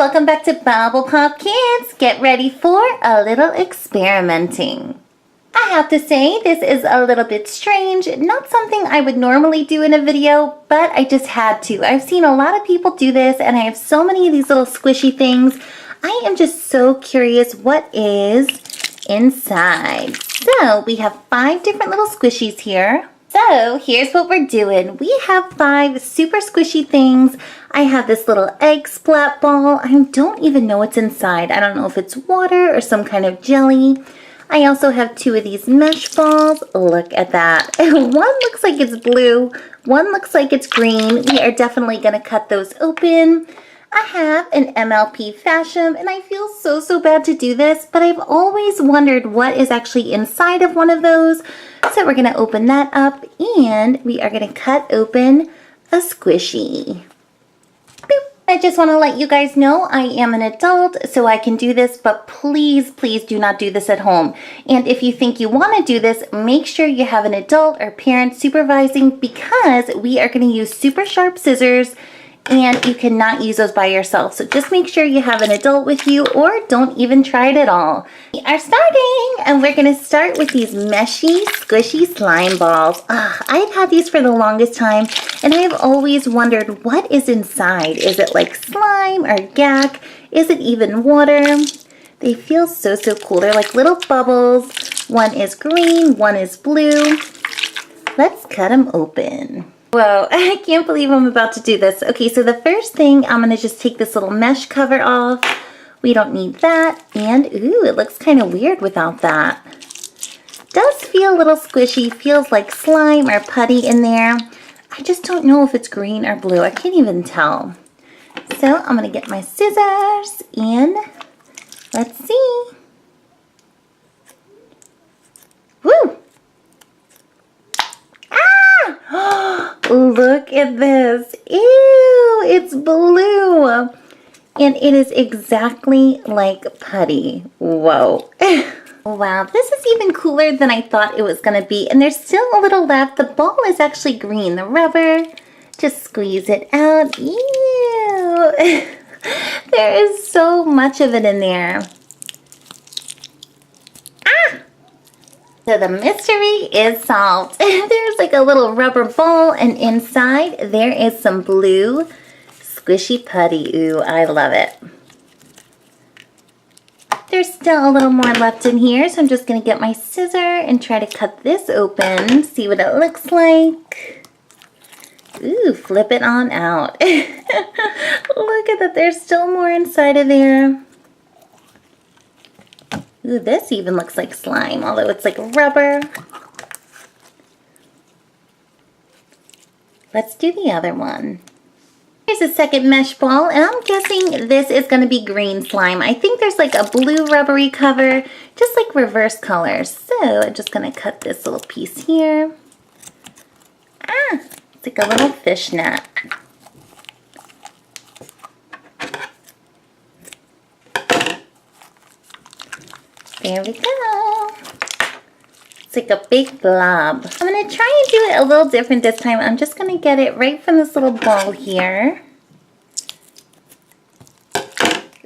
welcome back to BubblePOP Kids. Get ready for a little experimenting. I have to say this is a little bit strange, not something I would normally do in a video, but I just had to. I've seen a lot of people do this and I have so many of these little squishy things. I am just so curious what is inside. So we have 5 different little squishies here. So here's what we're doing. We have 5 super squishy things. I have this little egg splat ball. I don't even know what's inside. I don't know if it's water or some kind of jelly. I also have 2 of these mesh balls. Look at that. One looks like it's blue. One looks like it's green. We are definitely going to cut those open. I have an MLP Fashem, and I feel so bad to do this, but I've always wondered what is actually inside of one of those. So we're going to open that up, and we are going to cut open a squishy. Boop. I just want to let you guys know I am an adult, so I can do this, but please do not do this at home. And if you think you want to do this, make sure you have an adult or parent supervising, because we are going to use super sharp scissors, and you cannot use those by yourself. So just make sure you have an adult with you, or don't even try it at all. We are starting, and we're going to start with these meshy, squishy slime balls. I've had these for the longest time, and I've always wondered what is inside. Is it like slime or gack? Is it even water? They feel so cool. They're like little bubbles. One is green, one is blue. Let's cut them open. Whoa, I can't believe I'm about to do this. Okay, so the first thing, I'm going to just take this little mesh cover off. We don't need that. And, ooh, it looks kind of weird without that. Does feel a little squishy. Feels like slime or putty in there. I just don't know if it's green or blue. I can't even tell. So, I'm going to get my scissors and let's see. Woo! Look at this. Ew, it's blue. And it is exactly like putty. Whoa. Wow, this is even cooler than I thought it was going to be. And there's still a little left. The ball is actually green. The rubber, just squeeze it out. Ew. There is so much of it in there. So the mystery is solved. There's like a little rubber ball, and inside there is some blue squishy putty. Ooh, I love it. There's still a little more left in here, so I'm just going to get my scissor and try to cut this open, see what it looks like. Ooh, flip it on out. Look at that, there's still more inside of there. Ooh, this even looks like slime, although it's like rubber. Let's do the other one. Here's a second mesh ball, and I'm guessing this is going to be green slime. I think there's like a blue rubbery cover, just like reverse colors. So I'm just going to cut this little piece here. It's like a little fishnet. There we go. It's like a big blob. I'm going to try and do it a little different this time. I'm just going to get it right from this little ball here.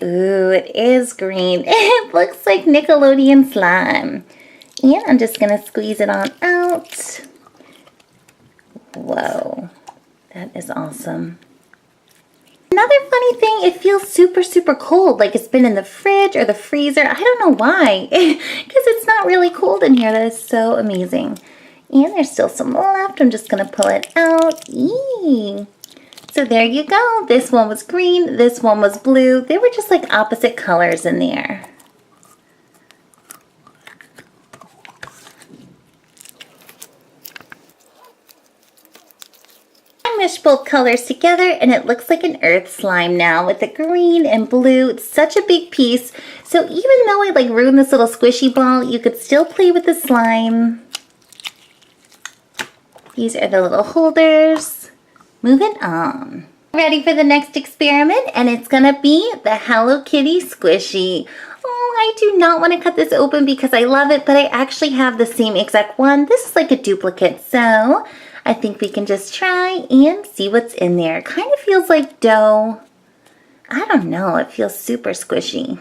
Ooh, it is green. It looks like Nickelodeon slime. And I'm just going to squeeze it on out. Whoa, that is awesome. Another funny thing, it feels super cold, like it's been in the fridge or the freezer. I don't know why, because it's not really cold in here. That is so amazing. And there's still some left. I'm just going to pull it out. Eee. So there you go. This one was green, this one was blue. They were just like opposite colors in there. Meshed both colors together, and it looks like an earth slime now with the green and blue. It's such a big piece. So even though I like ruined this little squishy ball, you could still play with the slime. These are the little holders. Moving on. Ready for the next experiment, and it's gonna be the Hello Kitty squishy. Oh, I do not want to cut this open because I love it, but I actually have the same exact one. This is like a duplicate, so I think we can just try and see what's in there. Kind of feels like dough. I don't know, it feels super squishy.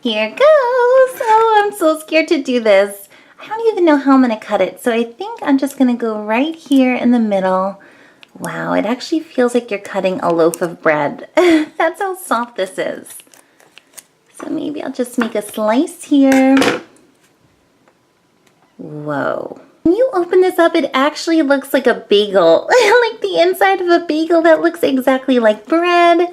Here goes! Oh, I'm so scared to do this. I don't even know how I'm gonna cut it, so I think I'm just gonna go right here in the middle. Wow, it actually feels like you're cutting a loaf of bread. That's how soft this is. So maybe I'll just make a slice here. Whoa. When you open this up, it actually looks like a bagel. Like the inside of a bagel that looks exactly like bread.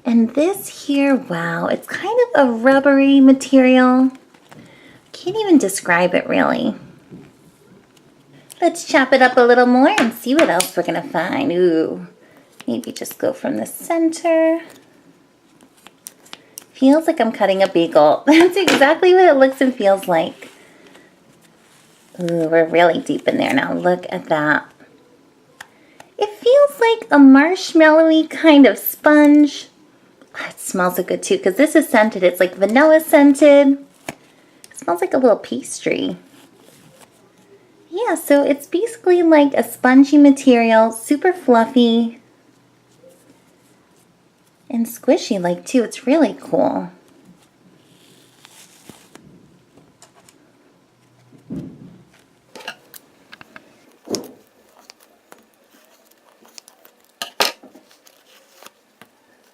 And this here, wow, it's kind of a rubbery material. Can't even describe it really. Let's chop it up a little more and see what else we're gonna find. Ooh, maybe just go from the center. Feels like I'm cutting a bagel. That's exactly what it looks and feels like. Ooh, we're really deep in there now. Look at that. It feels like a marshmallowy kind of sponge. Oh, it smells so good too because this is scented. It's like vanilla scented. It smells like a little pastry. Yeah, so it's basically like a spongy material, super fluffy and squishy like too. It's really cool.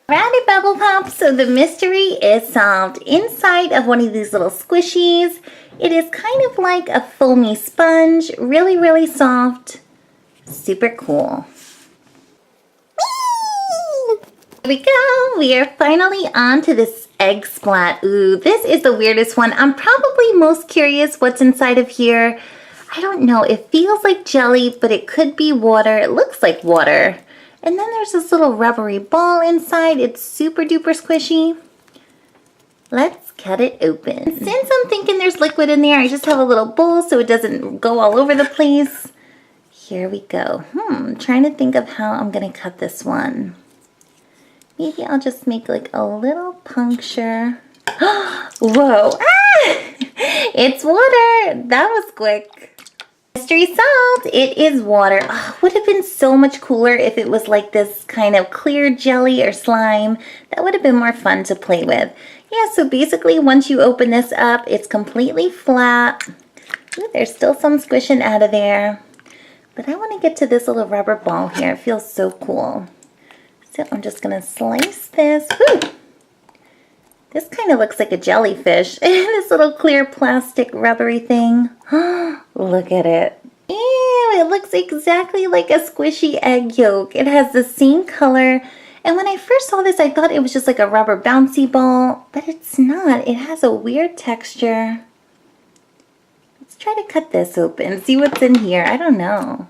Alrighty, Bubble Pop, so the mystery is solved. Inside of one of these little squishies, it is kind of like a foamy sponge, really, really soft, super cool. Here we go, we are finally on to this egg splat. Ooh, this is the weirdest one. I'm probably most curious what's inside of here. I don't know, it feels like jelly, but it could be water. It looks like water. And then there's this little rubbery ball inside. It's super duper squishy. Let's cut it open. Since I'm thinking there's liquid in there, I just have a little bowl so it doesn't go all over the place. Here we go. I'm trying to think of how I'm gonna cut this one. Maybe I'll just make like a little puncture. Whoa, ah! It's water. That was quick. Mystery solved. It is water. Oh, would have been so much cooler if it was like this kind of clear jelly or slime. That would have been more fun to play with. Yeah, so basically once you open this up, it's completely flat. Ooh, there's still some squishing out of there. But I want to get to this little rubber ball here. It feels so cool. So I'm just going to slice this. Woo! This kind of looks like a jellyfish. This little clear plastic rubbery thing. Look at it. Ew, it looks exactly like a squishy egg yolk. It has the same color. And when I first saw this, I thought it was just like a rubber bouncy ball. But it's not. It has a weird texture. Let's try to cut this open. See what's in here. I don't know.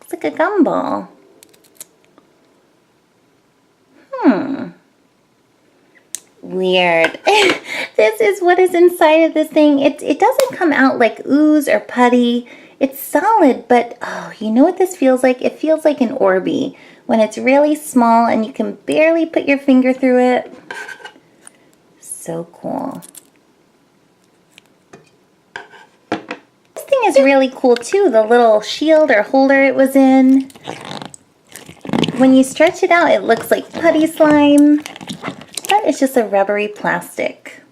Looks like a gumball. Weird. This is what is inside of this thing. It doesn't come out like ooze or putty. It's solid, but oh, you know what this feels like? It feels like an Orbeez when it's really small and you can barely put your finger through it. So cool. This thing is really cool too, the little shield or holder it was in. When you stretch it out, it looks like putty slime. But it's just a rubbery plastic.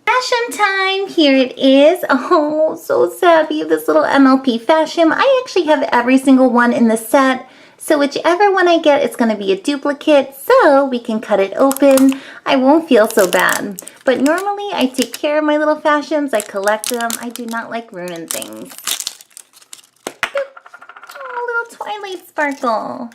Fashem time! Here it is. Oh, so savvy, this little MLP Fashem. I actually have every single one in the set. So whichever one I get, it's going to be a duplicate. So we can cut it open. I won't feel so bad. But normally I take care of my little Fashems. I collect them. I do not like ruining things. Oh, little Twilight sparkle.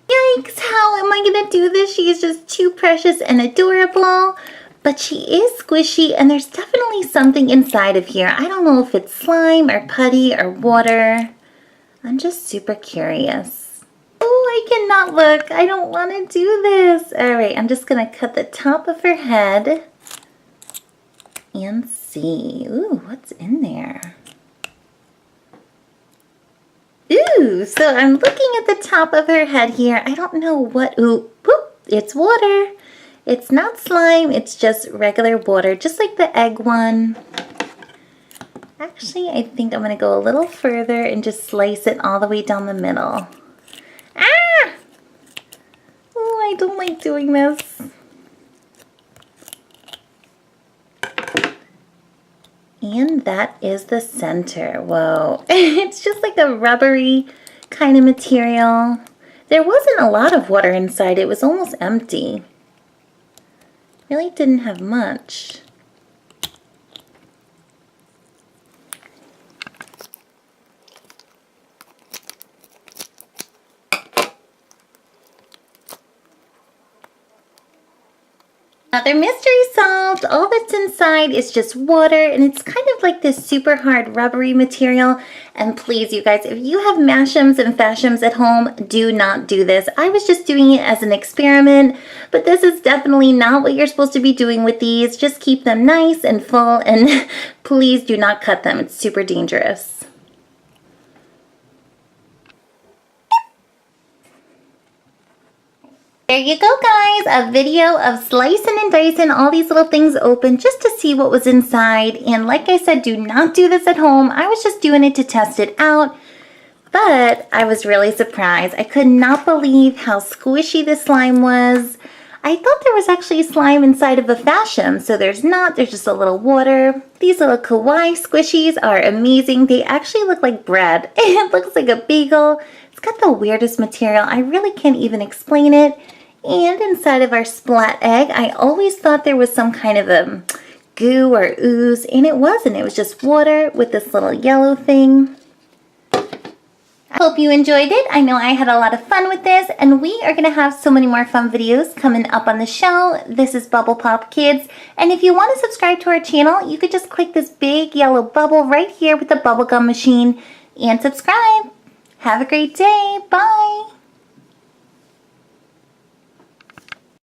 Yikes, how am I gonna do this? She is just too precious and adorable. But she is squishy and there's definitely something inside of here. I don't know if it's slime or putty or water. I'm just super curious. Oh, I cannot look. I don't want to do this. Alright, I'm just gonna cut the top of her head and see. Ooh, what's in there? Ooh, so I'm looking at the top of her head here. I don't know what, ooh, whoop, it's water. It's not slime, it's just regular water, just like the egg one. Actually, I think I'm going to go a little further and just slice it all the way down the middle. Ah! Oh, I don't like doing this. And that is the center. Whoa. It's just like a rubbery kind of material. There wasn't a lot of water inside. It was almost empty. Really didn't have much. Another mystery solved. All that's inside is just water, and it's kind of like this super hard rubbery material. And please, you guys, if you have mashems and fashems at home, do not do this. I was just doing it as an experiment, but this is definitely not what you're supposed to be doing with these. Just keep them nice and full, and please do not cut them. It's super dangerous. There you go, guys, a video of slicing and dicing all these little things open just to see what was inside. And like I said, do not do this at home. I was just doing it to test it out, but I was really surprised. I could not believe how squishy the slime was. I thought there was actually slime inside of a Fashem, so there's not. There's just a little water. These little Kawaii squishies are amazing. They actually look like bread. It looks like a bagel. It's got the weirdest material. I really can't even explain it. And inside of our splat egg, I always thought there was some kind of a goo or ooze, and it wasn't. It was just water with this little yellow thing. I hope you enjoyed it. I know I had a lot of fun with this, and we are going to have so many more fun videos coming up on the show. This is BubblePOP Kids, and if you want to subscribe to our channel, you could just click this big yellow bubble right here with the bubblegum machine and subscribe. Have a great day. Bye.